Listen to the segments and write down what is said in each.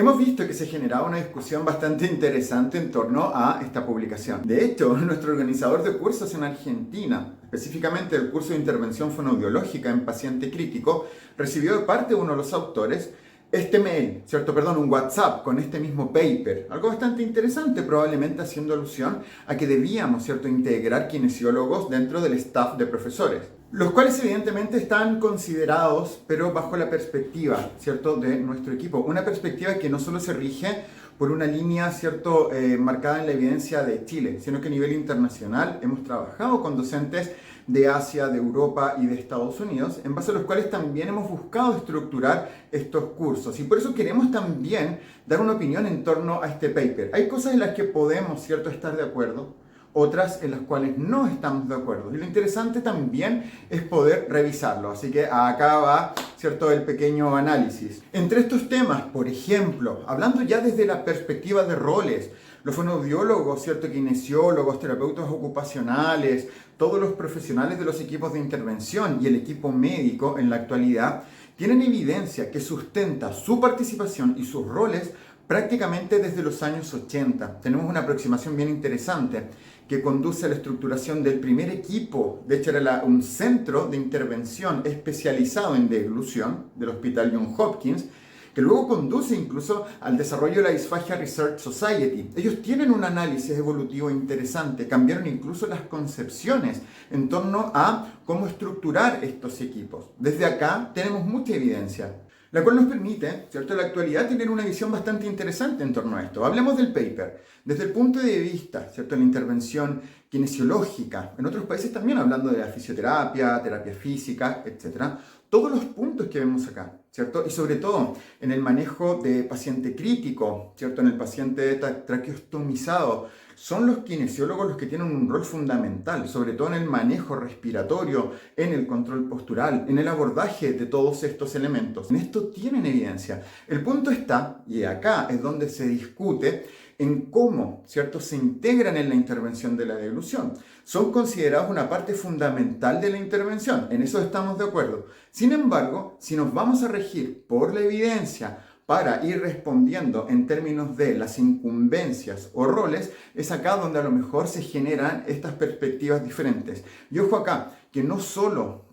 Hemos visto que se generaba una discusión bastante interesante en torno a esta publicación. De hecho, nuestro organizador de cursos en Argentina, específicamente el curso de intervención fonoaudiológica en paciente crítico, recibió de parte de uno de los autores este mail, un WhatsApp con este mismo paper. Algo bastante interesante, probablemente haciendo alusión a que debíamos, integrar kinesiólogos dentro del staff de profesores. Los cuales evidentemente están considerados, pero bajo la perspectiva, de nuestro equipo. Una perspectiva que no solo se rige por una línea, marcada en la evidencia de Chile, sino que a nivel internacional hemos trabajado con docentes de Asia, de Europa y de Estados Unidos, en base a los cuales también hemos buscado estructurar estos cursos. Y por eso queremos también dar una opinión en torno a este paper. Hay cosas en las que podemos, estar de acuerdo, otras en las cuales no estamos de acuerdo. Y lo interesante también es poder revisarlo. Así que acá va, el pequeño análisis. Entre estos temas, por ejemplo, hablando ya desde la perspectiva de roles, los fonoaudiólogos, kinesiólogos, terapeutas ocupacionales, todos los profesionales de los equipos de intervención y el equipo médico en la actualidad tienen evidencia que sustenta su participación y sus roles prácticamente desde los años 80. Tenemos una aproximación bien interesante que conduce a la estructuración del primer equipo. De hecho, era un centro de intervención especializado en deglución del Hospital Johns Hopkins, que luego conduce incluso al desarrollo de la Dysphagia Research Society. Ellos tienen un análisis evolutivo interesante, cambiaron incluso las concepciones en torno a cómo estructurar estos equipos. Desde acá tenemos mucha evidencia, la cual nos permite, en la actualidad, tener una visión bastante interesante en torno a esto. Hablemos del paper. Desde el punto de vista, de la intervención kinesiológica, en otros países también hablando de la fisioterapia, terapia física, etc. Todos los puntos que vemos acá, y sobre todo en el manejo de paciente crítico, en el paciente traqueostomizado, son los kinesiólogos los que tienen un rol fundamental, sobre todo en el manejo respiratorio, en el control postural, en el abordaje de todos estos elementos. En esto tienen evidencia. El punto está, y acá es donde se discute, en cómo, se integran en la intervención de la deglución. Son considerados una parte fundamental de la intervención, en eso estamos de acuerdo. Sin embargo, si nos vamos a regir por la evidencia para ir respondiendo en términos de las incumbencias o roles, es acá donde a lo mejor se generan estas perspectivas diferentes. Y ojo acá, que no solo,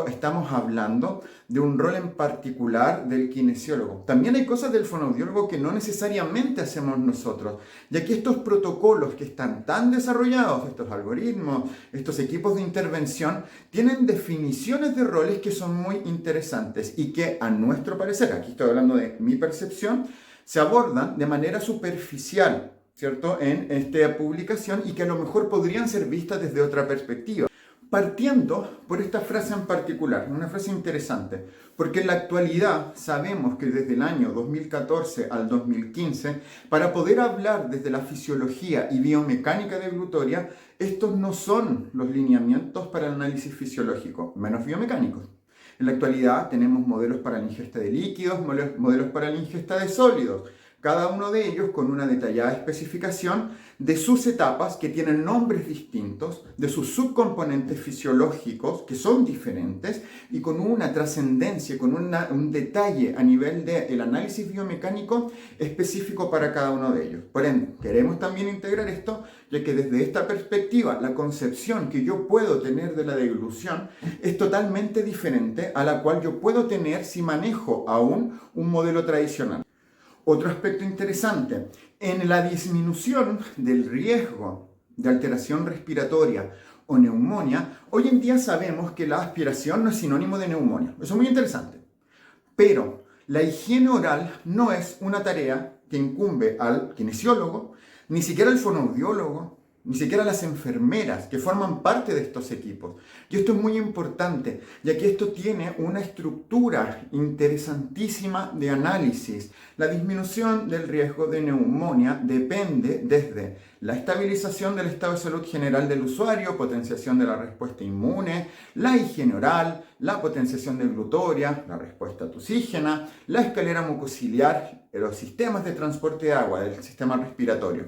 estamos hablando de un rol en particular del kinesiólogo. También hay cosas del fonoaudiólogo que no necesariamente hacemos nosotros, ya que estos protocolos que están tan desarrollados, estos algoritmos, estos equipos de intervención, tienen definiciones de roles que son muy interesantes y que, a nuestro parecer, aquí estoy hablando de mi percepción, se abordan de manera superficial, en esta publicación y que a lo mejor podrían ser vistas desde otra perspectiva. Partiendo por esta frase en particular, una frase interesante, porque en la actualidad sabemos que desde el año 2014 al 2015, para poder hablar desde la fisiología y biomecánica deglutoria, estos no son los lineamientos para el análisis fisiológico, menos biomecánicos. En la actualidad tenemos modelos para la ingesta de líquidos, modelos para la ingesta de sólidos, cada uno de ellos con una detallada especificación de sus etapas que tienen nombres distintos, de sus subcomponentes fisiológicos que son diferentes y con una trascendencia, con un detalle a nivel del análisis biomecánico específico para cada uno de ellos. Por ende, queremos también integrar esto, ya que desde esta perspectiva la concepción que yo puedo tener de la deglución es totalmente diferente a la cual yo puedo tener si manejo aún un modelo tradicional. Otro aspecto interesante, en la disminución del riesgo de alteración respiratoria o neumonía, hoy en día sabemos que la aspiración no es sinónimo de neumonía. Eso es muy interesante. Pero la higiene oral no es una tarea que incumbe al kinesiólogo, ni siquiera al fonoaudiólogo, ni siquiera las enfermeras que forman parte de estos equipos. Y esto es muy importante, ya que esto tiene una estructura interesantísima de análisis. La disminución del riesgo de neumonía depende desde la estabilización del estado de salud general del usuario, potenciación de la respuesta inmune, la higiene oral, la potenciación deglutoria, la respuesta tusígena, la escalera mucociliar, los sistemas de transporte de agua del sistema respiratorio.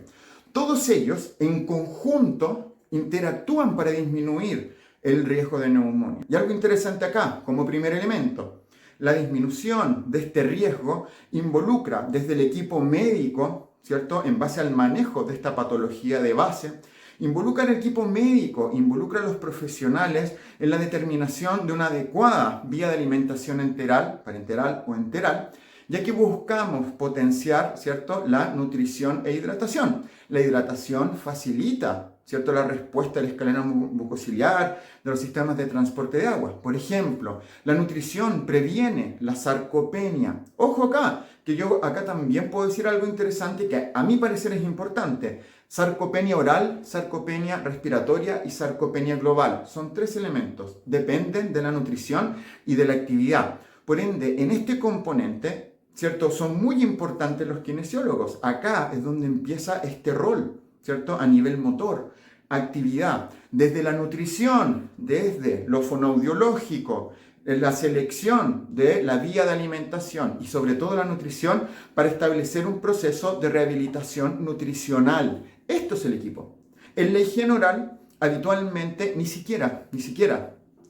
Todos ellos en conjunto interactúan para disminuir el riesgo de neumonía. Y algo interesante acá, como primer elemento, La disminución de este riesgo involucra desde el equipo médico, ¿cierto?, en base al manejo de esta patología de base, involucra al equipo médico, involucra a los profesionales en la determinación de una adecuada vía de alimentación enteral, parenteral o enteral, ya que buscamos potenciar, ¿cierto?, la nutrición e hidratación. La hidratación facilita, ¿cierto?, la respuesta del escaleno mucociliar, de los sistemas de transporte de agua. Por ejemplo, la nutrición previene la sarcopenia. Ojo acá, que yo acá también puedo decir algo interesante que a mi parecer es importante. Sarcopenia oral, sarcopenia respiratoria y sarcopenia global. Son 3 elementos. Dependen de la nutrición y de la actividad. Por ende, en este componente, ¿cierto?, son muy importantes los kinesiólogos. Acá es donde empieza este rol, ¿cierto?, a nivel motor, actividad. Desde la nutrición, desde lo fonoaudiológico, la selección de la vía de alimentación y sobre todo la nutrición para establecer un proceso de rehabilitación nutricional. Esto es el equipo. En la higiene oral, habitualmente ni siquiera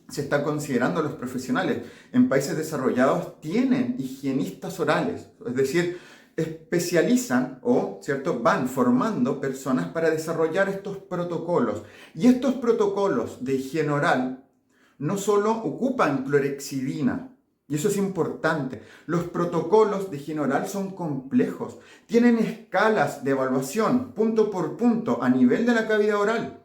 se está considerando a los profesionales. En países desarrollados tienen higienistas orales, es decir, especializan o, ¿cierto?, van formando personas para desarrollar estos protocolos. Y estos protocolos de higiene oral no solo ocupan clorexidina, y eso es importante. Los protocolos de higiene oral son complejos, tienen escalas de evaluación, punto por punto, a nivel de la cavidad oral.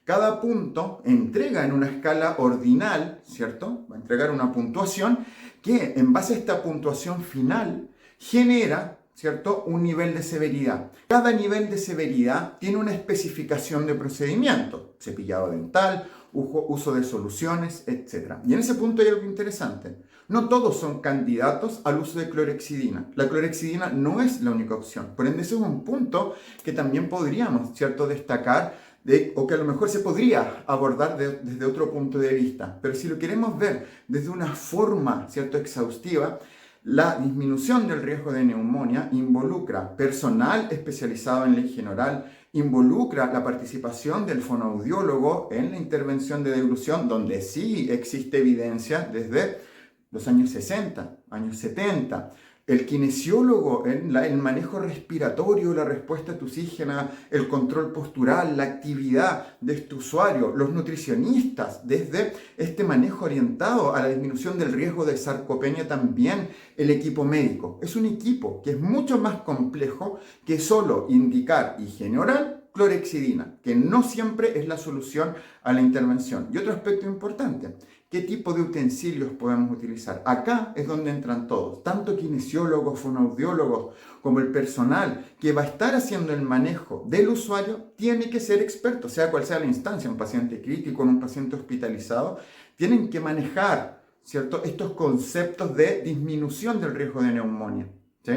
Cada punto entrega en una escala ordinal, ¿cierto? Va a entregar una puntuación que, en base a esta puntuación final, genera, ¿cierto?, un nivel de severidad. Cada nivel de severidad tiene una especificación de procedimiento, cepillado dental, uso de soluciones, etc. Y en ese punto hay algo interesante. No todos son candidatos al uso de clorexidina. La clorexidina no es la única opción. Por ende, ese es un punto que también podríamos, ¿cierto?, destacar o que a lo mejor se podría abordar desde otro punto de vista. Pero si lo queremos ver desde una forma, ¿cierto?, exhaustiva, la disminución del riesgo de neumonía involucra personal especializado en la higiene oral, involucra la participación del fonoaudiólogo en la intervención de deglución, donde sí existe evidencia desde los años 60, años 70. El kinesiólogo en el manejo respiratorio, la respuesta tusígena, el control postural, la actividad de este usuario, los nutricionistas desde este manejo orientado a la disminución del riesgo de sarcopenia, también el equipo médico. Es un equipo que es mucho más complejo que solo indicar higiene oral, clorexidina, que no siempre es la solución a la intervención. Y otro aspecto importante, ¿qué tipo de utensilios podemos utilizar? Acá es donde entran todos, tanto kinesiólogos, fonoaudiólogos, como el personal que va a estar haciendo el manejo del usuario, tiene que ser experto, sea cual sea la instancia, un paciente crítico, un paciente hospitalizado, tienen que manejar, ¿cierto?, estos conceptos de disminución del riesgo de neumonía, ¿sí?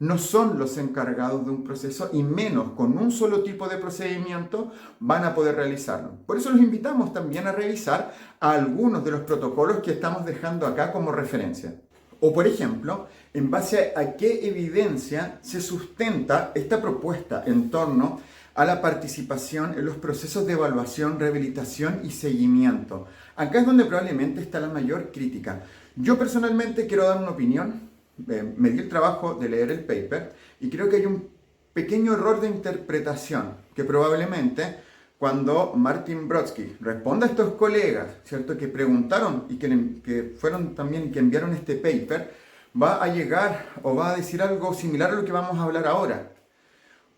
No son los encargados de un proceso y menos con un solo tipo de procedimiento van a poder realizarlo. Por eso los invitamos también a revisar algunos de los protocolos que estamos dejando acá como referencia. O por ejemplo, en base a qué evidencia se sustenta esta propuesta en torno a la participación en los procesos de evaluación, rehabilitación y seguimiento. Acá es donde probablemente está la mayor crítica. Yo personalmente quiero dar una opinión. Me di el trabajo de leer el paper y creo que hay un pequeño error de interpretación que probablemente cuando Martin Brodsky responda a estos colegas, ¿cierto?, que preguntaron y que fueron también que enviaron este paper, va a llegar o va a decir algo similar a lo que vamos a hablar ahora.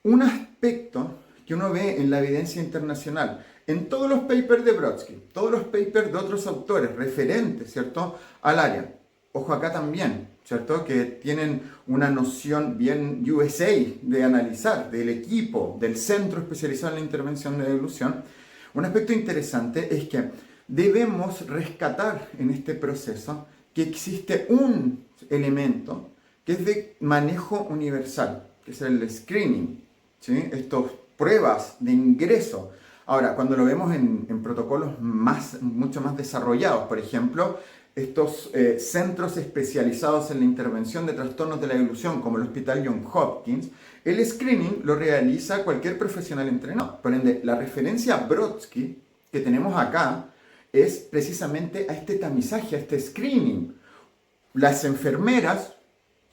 Un aspecto que uno ve en la evidencia internacional, en todos los papers de Brodsky, todos los papers de otros autores referentes, ¿cierto?, al área. Ojo acá también, ¿cierto?, que tienen una noción bien USA de analizar, del equipo, del centro especializado en la intervención de deglución. Un aspecto interesante es que debemos rescatar en este proceso que existe un elemento que es de manejo universal, que es el screening, ¿sí?, estas pruebas de ingreso. Ahora, cuando lo vemos en protocolos mucho más desarrollados, por ejemplo, estos centros especializados en la intervención de trastornos de la deglución, como el Hospital Johns Hopkins, el screening lo realiza cualquier profesional entrenado. Por ende, la referencia a Brodsky que tenemos acá es precisamente a este tamizaje, a este screening. Las enfermeras,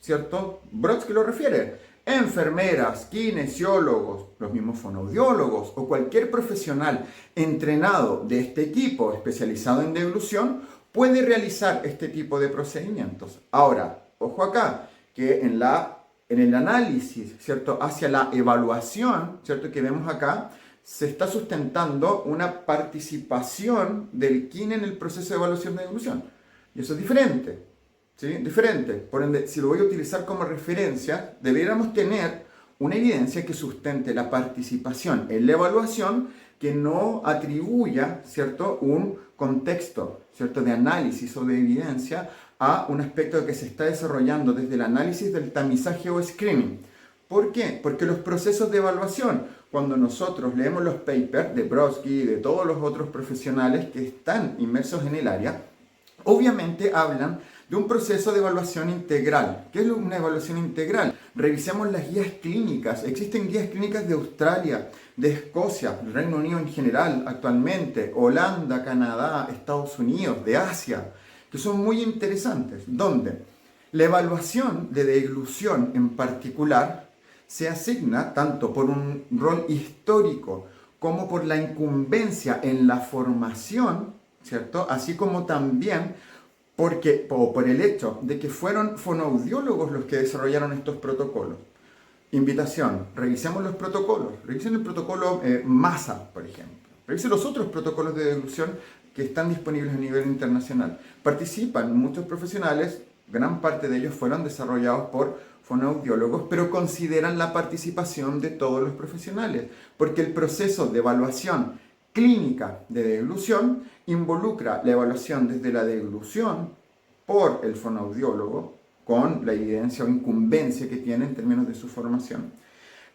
¿cierto? Brodsky lo refiere. Enfermeras, kinesiólogos, los mismos fonoaudiólogos o cualquier profesional entrenado de este equipo especializado en deglución puede realizar este tipo de procedimientos. Ahora, ojo acá, que en el análisis, ¿cierto? Hacia la evaluación, ¿cierto? Que vemos acá, se está sustentando una participación del kine en el proceso de evaluación de deglución. Y eso es diferente, ¿sí? Diferente. Por ende, si lo voy a utilizar como referencia, deberíamos tener una evidencia que sustente la participación en la evaluación, que no atribuya, ¿cierto?, un contexto, ¿cierto?, de análisis o de evidencia a un aspecto que se está desarrollando desde el análisis del tamizaje o screening. ¿Por qué? Porque los procesos de evaluación, cuando nosotros leemos los papers de Brodsky y de todos los otros profesionales que están inmersos en el área, obviamente hablan de un proceso de evaluación integral. ¿Qué es una evaluación integral? Revisemos las guías clínicas. Existen guías clínicas de Australia, de Escocia, del Reino Unido en general actualmente, Holanda, Canadá, Estados Unidos, de Asia, que son muy interesantes, donde la evaluación de deglución en particular se asigna tanto por un rol histórico como por la incumbencia en la formación, ¿cierto? Así como también por el hecho de que fueron fonoaudiólogos los que desarrollaron estos protocolos. Invitación, revisemos los protocolos. Revisen el protocolo MASA, por ejemplo. Revisen los otros protocolos de deglución que están disponibles a nivel internacional. Participan muchos profesionales, gran parte de ellos fueron desarrollados por fonoaudiólogos, pero consideran la participación de todos los profesionales, porque el proceso de evaluación clínica de deglución involucra la evaluación desde la deglución por el fonoaudiólogo, con la evidencia o incumbencia que tiene en términos de su formación,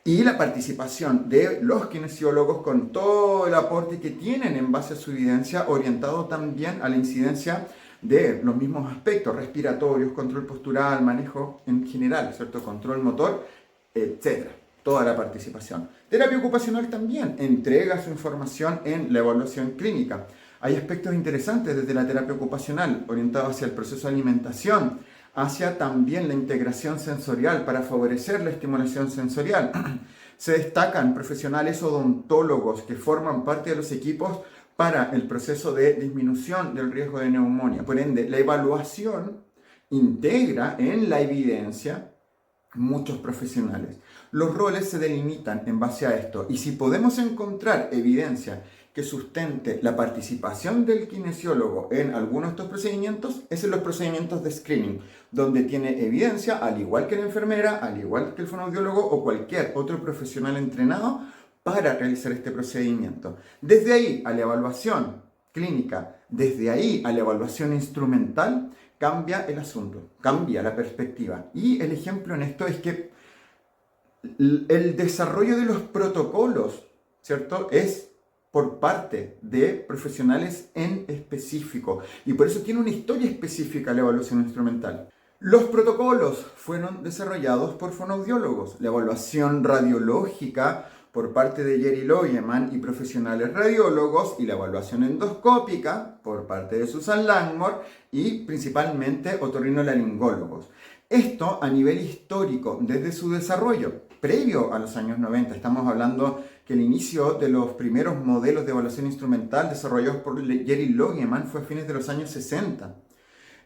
y la participación de los kinesiólogos con todo el aporte que tienen en base a su evidencia, orientado también a la incidencia de los mismos aspectos respiratorios, control postural, manejo en general, ¿cierto? Control motor, etc. Toda la participación. Terapia ocupacional también entrega su información en la evaluación clínica. Hay aspectos interesantes desde la terapia ocupacional, orientados hacia el proceso de alimentación, hacia también la integración sensorial para favorecer la estimulación sensorial. Se destacan profesionales odontólogos que forman parte de los equipos para el proceso de disminución del riesgo de neumonía. Por ende, la evaluación integra en la evidencia muchos profesionales. Los roles se delimitan en base a esto, y si podemos encontrar evidencia que sustente la participación del kinesiólogo en algunos de estos procedimientos, es en los procedimientos de screening, donde tiene evidencia, al igual que la enfermera, al igual que el fonoaudiólogo o cualquier otro profesional entrenado para realizar este procedimiento. Desde ahí a la evaluación clínica, desde ahí a la evaluación instrumental, cambia el asunto, cambia la perspectiva. Y el ejemplo en esto es que el desarrollo de los protocolos, ¿cierto?, es por parte de profesionales en específico, y por eso tiene una historia específica la evaluación instrumental. Los protocolos fueron desarrollados por fonoaudiólogos. La evaluación radiológica por parte de Jerry Loyeman y profesionales radiólogos, y la evaluación endoscópica por parte de Susan Langmore y principalmente otorrinolaringólogos. Esto a nivel histórico, desde su desarrollo, previo a los años 90. Estamos hablando que el inicio de los primeros modelos de evaluación instrumental desarrollados por Jerry Loyeman fue a fines de los años 60.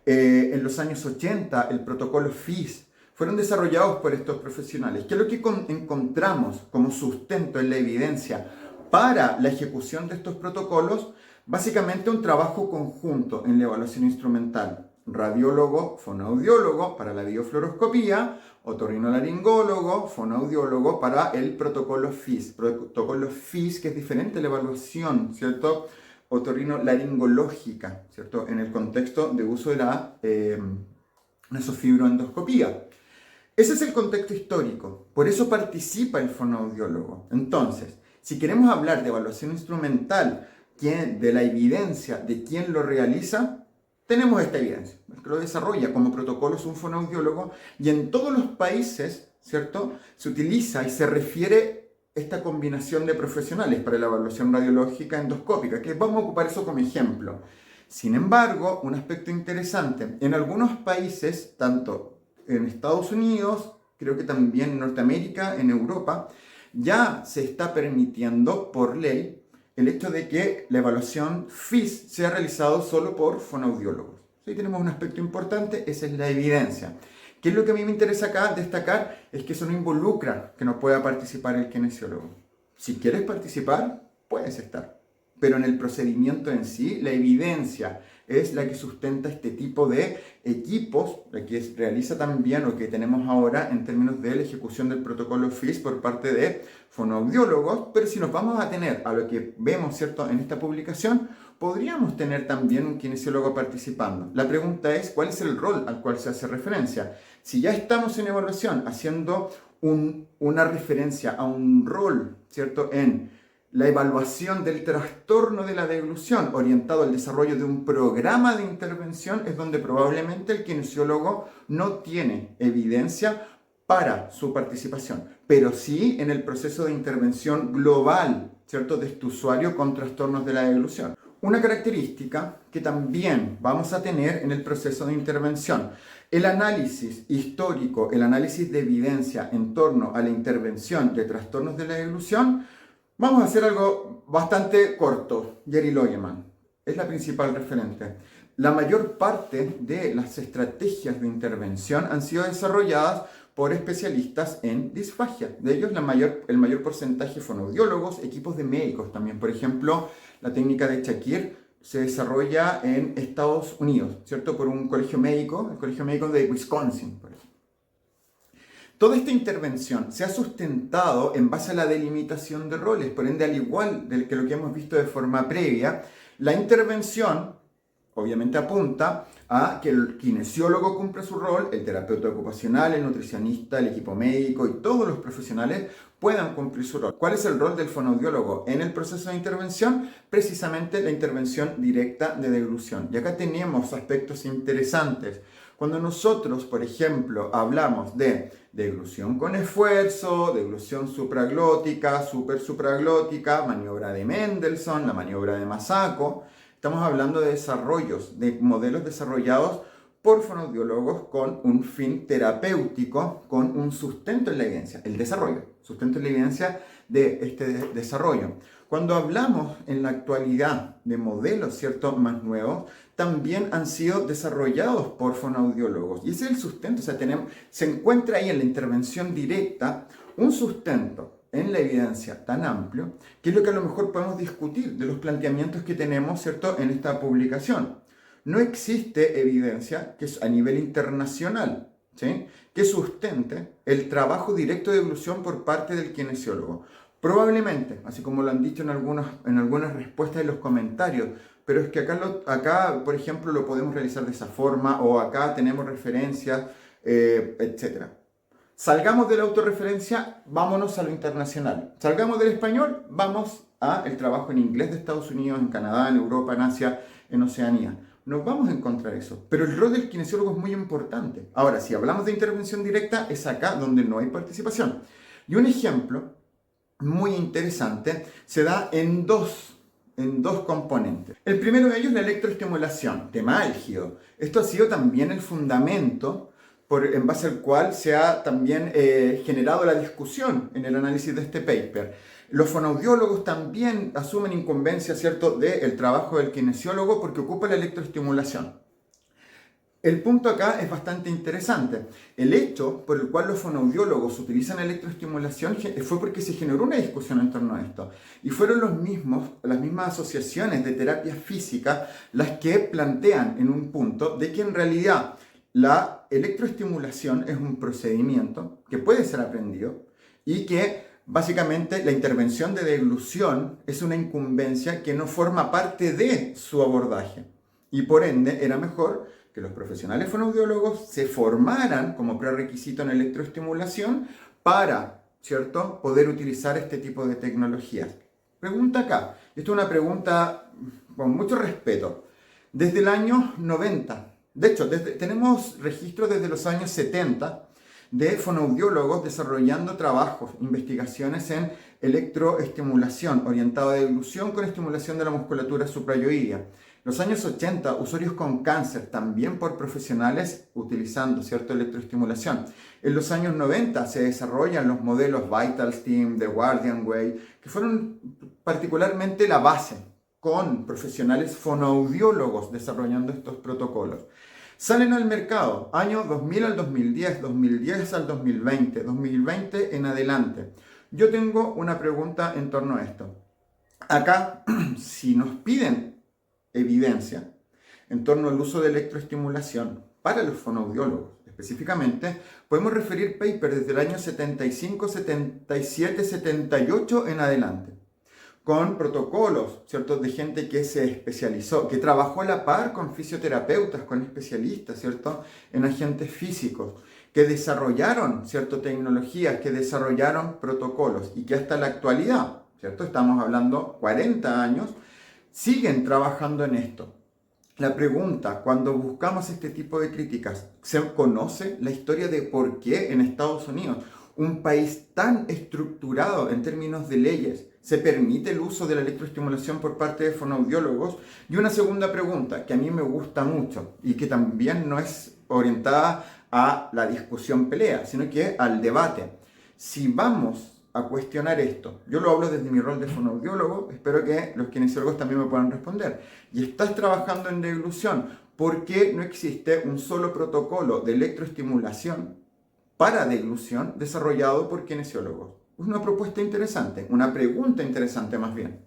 En los años 80, el protocolo FIS fueron desarrollados por estos profesionales. ¿Qué es lo que encontramos como sustento en la evidencia para la ejecución de estos protocolos? Básicamente un trabajo conjunto en la evaluación instrumental. Radiólogo, fonoaudiólogo para la biofluoroscopía, otorrinolaringólogo, fonoaudiólogo para el protocolo FIS. Protocolo FIS, que es diferente a la evaluación, ¿cierto?, otorrinolaringológica, ¿cierto?, en el contexto de uso de la nasofibroendoscopía. Ese es el contexto histórico, por eso participa el fonoaudiólogo. Entonces, si queremos hablar de evaluación instrumental, de la evidencia de quién lo realiza, tenemos esta evidencia. El que lo desarrolla como protocolo es un fonoaudiólogo, y en todos los países, ¿cierto?, se utiliza y se refiere esta combinación de profesionales para la evaluación radiológica endoscópica, que vamos a ocupar eso como ejemplo. Sin embargo, un aspecto interesante, en algunos países, tanto en Estados Unidos, creo que también en Norteamérica, en Europa, ya se está permitiendo por ley el hecho de que la evaluación FIS sea realizado solo por fonoaudiólogos. Ahí tenemos un aspecto importante, esa es la evidencia. ¿Qué es lo que a mí me interesa acá destacar? Es que eso no involucra que no pueda participar el kinesiólogo. Si quieres participar, puedes estar. Pero en el procedimiento en sí, la evidencia es la que sustenta este tipo de equipos, la que realiza también lo que tenemos ahora en términos de la ejecución del protocolo FIS por parte de fonoaudiólogos. Pero si nos vamos a tener a lo que vemos, ¿cierto?, en esta publicación, podríamos tener también un kinesiólogo participando. La pregunta es, ¿cuál es el rol al cual se hace referencia? Si ya estamos en evaluación haciendo una referencia a un rol, ¿cierto?, en la evaluación del trastorno de la deglución orientado al desarrollo de un programa de intervención, es donde probablemente el kinesiólogo no tiene evidencia para su participación, pero sí en el proceso de intervención global, ¿cierto?, de este usuario con trastornos de la deglución. Una característica que también vamos a tener en el proceso de intervención, el análisis histórico, el análisis de evidencia en torno a la intervención de trastornos de la deglución. Vamos a hacer algo bastante corto. Jerry Loyeman es la principal referente. La mayor parte de las estrategias de intervención han sido desarrolladas por especialistas en disfagia. De ellos el mayor porcentaje fonoaudiólogos, equipos de médicos también. Por ejemplo, la técnica de Shakir se desarrolla en Estados Unidos, ¿cierto? Por un colegio médico, el Colegio Médico de Wisconsin, por ejemplo. Toda esta intervención se ha sustentado en base a la delimitación de roles, por ende, al igual que lo que hemos visto de forma previa, la intervención obviamente apunta a que el kinesiólogo cumpla su rol, el terapeuta ocupacional, el nutricionista, el equipo médico y todos los profesionales puedan cumplir su rol. ¿Cuál es el rol del fonoaudiólogo en el proceso de intervención? Precisamente la intervención directa de deglución. Y acá tenemos aspectos interesantes. Cuando nosotros, por ejemplo, hablamos de deglución con esfuerzo, deglución supraglótica, supraglótica, maniobra de Mendelssohn, la maniobra de Masako, estamos hablando de desarrollos, de modelos desarrollados por fonoaudiólogos con un fin terapéutico, con un sustento en la evidencia, el desarrollo, sustento en la evidencia de este desarrollo. Cuando hablamos en la actualidad de modelos, ¿cierto?, más nuevos, también han sido desarrollados por fonoaudiólogos. Y ese es el sustento, o sea, se encuentra ahí en la intervención directa un sustento en la evidencia tan amplio, que es lo que a lo mejor podemos discutir de los planteamientos que tenemos, ¿cierto?, en esta publicación. No existe evidencia que es a nivel internacional, ¿sí?, que sustente el trabajo directo de deglución por parte del kinesiólogo. Probablemente, así como lo han dicho en algunas respuestas en los comentarios, pero es que acá, por ejemplo, lo podemos realizar de esa forma, o acá tenemos referencias, etc. Salgamos de la autorreferencia, vámonos a lo internacional. Salgamos del español, vamos al trabajo en inglés de Estados Unidos, en Canadá, en Europa, en Asia, en Oceanía. Nos vamos a encontrar eso. Pero el rol del kinesiólogo es muy importante. Ahora, si hablamos de intervención directa, es acá donde no hay participación. Y un ejemplo muy interesante se da en dos componentes. El primero de ellos es la electroestimulación, tema álgido. Esto ha sido también el fundamento en base al cual se ha también generado la discusión en el análisis de este paper. Los fonoaudiólogos también asumen incumbencia, ¿cierto?, del trabajo del kinesiólogo porque ocupa la electroestimulación. El punto acá es bastante interesante. El hecho por el cual los fonoaudiólogos utilizan electroestimulación fue porque se generó una discusión en torno a esto. Y fueron las mismas asociaciones de terapia física las que plantean en un punto de que en realidad la electroestimulación es un procedimiento que puede ser aprendido y que básicamente la intervención de deglución es una incumbencia que no forma parte de su abordaje. Y por ende era mejor que los profesionales fonoaudiólogos se formaran como prerequisito en electroestimulación para, ¿cierto?, poder utilizar este tipo de tecnologías. Pregunta acá, esto es una pregunta con mucho respeto. Desde el año 90, de hecho, tenemos registros desde los años 70 de fonoaudiólogos desarrollando trabajos, investigaciones en electroestimulación orientada a deglución con estimulación de la musculatura suprayoidea. Los años 80, usuarios con cáncer, también por profesionales utilizando, ¿cierto?, electroestimulación. En los años 90 se desarrollan los modelos VitalStim, The Guardian Way, que fueron particularmente la base, con profesionales fonoaudiólogos desarrollando estos protocolos. Salen al mercado año 2000 al 2010, 2010 al 2020, 2020 en adelante. Yo tengo una pregunta en torno a esto. Acá, si nos piden evidencia en torno al uso de electroestimulación para los fonoaudiólogos, específicamente, podemos referir papers desde el año 75, 77, 78 en adelante, con protocolos, ¿cierto?, de gente que se especializó, que trabajó a la par con fisioterapeutas, con especialistas, ¿cierto?, en agentes físicos, que desarrollaron, ¿cierto?, tecnologías, que desarrollaron protocolos y que hasta la actualidad, ¿cierto?, estamos hablando 40 años, siguen trabajando en esto. La pregunta, cuando buscamos este tipo de críticas, ¿se conoce la historia de por qué en Estados Unidos, un país tan estructurado en términos de leyes, se permite el uso de la electroestimulación por parte de fonoaudiólogos? Y una segunda pregunta que a mí me gusta mucho y que también no es orientada a la discusión pelea, sino que al debate. Si vamos a cuestionar esto, yo lo hablo desde mi rol de fonoaudiólogo, espero que los kinesiólogos también me puedan responder, y estás trabajando en deglución, ¿por qué no existe un solo protocolo de electroestimulación para deglución desarrollado por kinesiólogos? Es una propuesta interesante, una pregunta interesante más bien.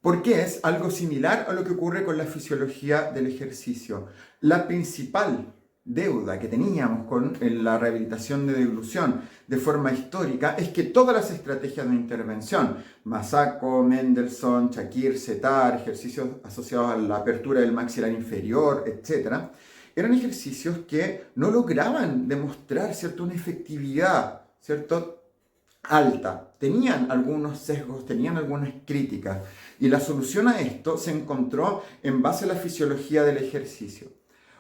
Porque es algo similar a lo que ocurre con la fisiología del ejercicio. La principal deuda que teníamos con la rehabilitación de deglución de forma histórica es que todas las estrategias de intervención, Masako, Mendelssohn, Shakir, Setar, ejercicios asociados a la apertura del maxilar inferior, etc., eran ejercicios que no lograban demostrar, ¿cierto?, una efectividad, ¿cierto?, alta. Tenían algunos sesgos, tenían algunas críticas. Y la solución a esto se encontró en base a la fisiología del ejercicio.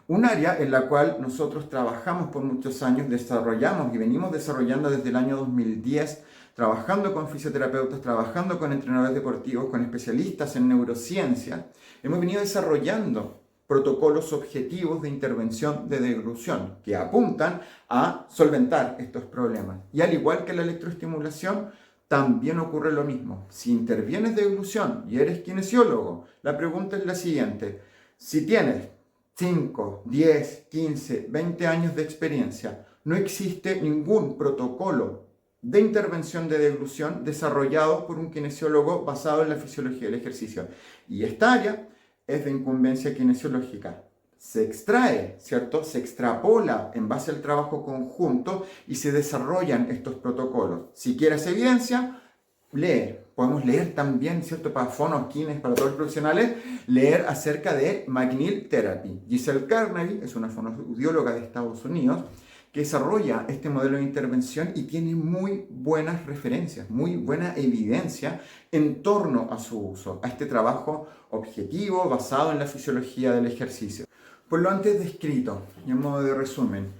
Un área en la cual nosotros trabajamos por muchos años, desarrollamos y venimos desarrollando desde el año 2010, trabajando con fisioterapeutas, trabajando con entrenadores deportivos, con especialistas en neurociencia, hemos venido desarrollando protocolos objetivos de intervención de deglución que apuntan a solventar estos problemas. Y al igual que la electroestimulación, también ocurre lo mismo. Si intervienes deglución y eres kinesiólogo, la pregunta es la siguiente. Si tienes 5, 10, 15, 20 años de experiencia, no existe ningún protocolo de intervención de deglución desarrollado por un kinesiólogo basado en la fisiología del ejercicio. Y esta área es de incumbencia kinesiológica. Se extrae, ¿cierto? Se extrapola en base al trabajo conjunto y se desarrollan estos protocolos. Si quieres evidencia, lee. Podemos leer también, ¿cierto?, para fonos, kines, para todos los profesionales, leer acerca de McNeil Therapy. Giselle Carnaby es una fonoaudióloga de Estados Unidos que desarrolla este modelo de intervención y tiene muy buenas referencias, muy buena evidencia en torno a su uso, a este trabajo objetivo basado en la fisiología del ejercicio. Por lo antes descrito, y en modo de resumen,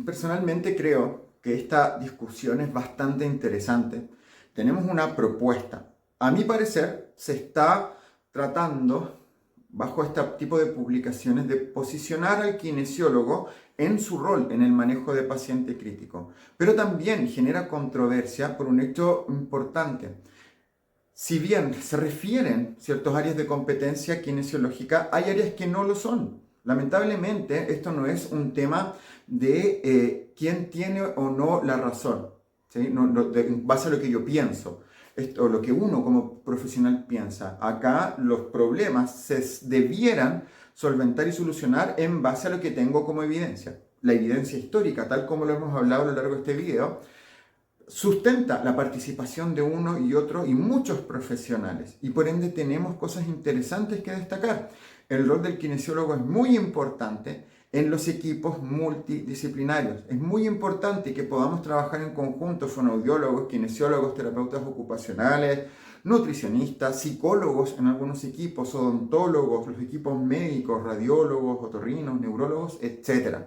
personalmente creo que esta discusión es bastante interesante. Tenemos una propuesta. A mi parecer, se está tratando, bajo este tipo de publicaciones, de posicionar al kinesiólogo en su rol en el manejo de paciente crítico. Pero también genera controversia por un hecho importante. Si bien se refieren ciertas áreas de competencia kinesiológica, hay áreas que no lo son. Lamentablemente, esto no es un tema de quién tiene o no la razón, ¿sí? En base a lo que yo pienso, o lo que uno como profesional piensa. Acá los problemas se debieran solventar y solucionar en base a lo que tengo como evidencia. La evidencia histórica, tal como lo hemos hablado a lo largo de este video, sustenta la participación de uno y otro y muchos profesionales. Y por ende tenemos cosas interesantes que destacar. El rol del kinesiólogo es muy importante en los equipos multidisciplinarios. Es muy importante que podamos trabajar en conjunto, fonoaudiólogos, kinesiólogos, terapeutas ocupacionales, nutricionistas, psicólogos en algunos equipos, odontólogos, los equipos médicos, radiólogos, otorrinos, neurólogos, etc.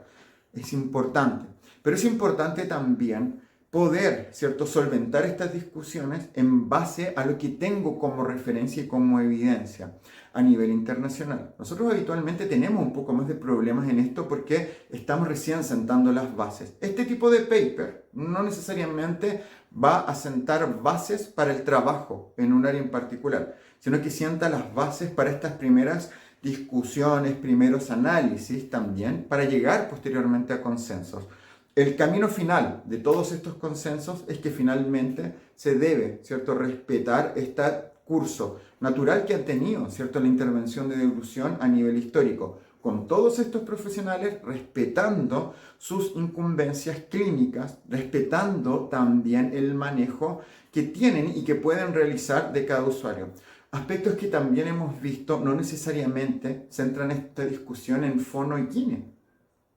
Es importante. Pero es importante también poder, ¿cierto?, solventar estas discusiones en base a lo que tengo como referencia y como evidencia a nivel internacional. Nosotros habitualmente tenemos un poco más de problemas en esto porque estamos recién sentando las bases. Este tipo de paper no necesariamente va a sentar bases para el trabajo en un área en particular, sino que sienta las bases para estas primeras discusiones, primeros análisis también, para llegar posteriormente a consensos. El camino final de todos estos consensos es que finalmente se debe, ¿cierto?, respetar este curso natural que ha tenido, ¿cierto?, la intervención de devolución a nivel histórico, con todos estos profesionales respetando sus incumbencias clínicas, respetando también el manejo que tienen y que pueden realizar de cada usuario. Aspectos que también hemos visto no necesariamente centran esta discusión en fono y kine.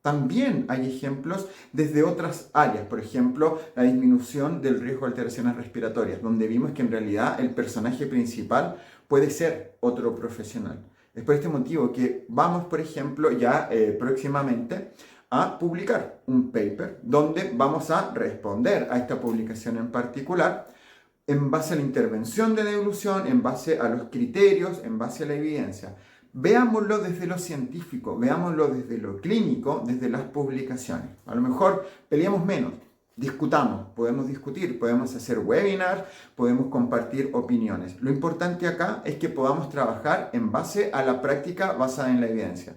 También hay ejemplos desde otras áreas, por ejemplo, la disminución del riesgo de alteraciones respiratorias, donde vimos que en realidad el personaje principal puede ser otro profesional. Es por este motivo que vamos, por ejemplo, ya próximamente a publicar un paper donde vamos a responder a esta publicación en particular en base a la intervención de la evolución, en base a los criterios, en base a la evidencia. Veámoslo desde lo científico, veámoslo desde lo clínico, desde las publicaciones. A lo mejor peleamos menos, discutamos, podemos discutir, podemos hacer webinars, podemos compartir opiniones. Lo importante acá es que podamos trabajar en base a la práctica basada en la evidencia.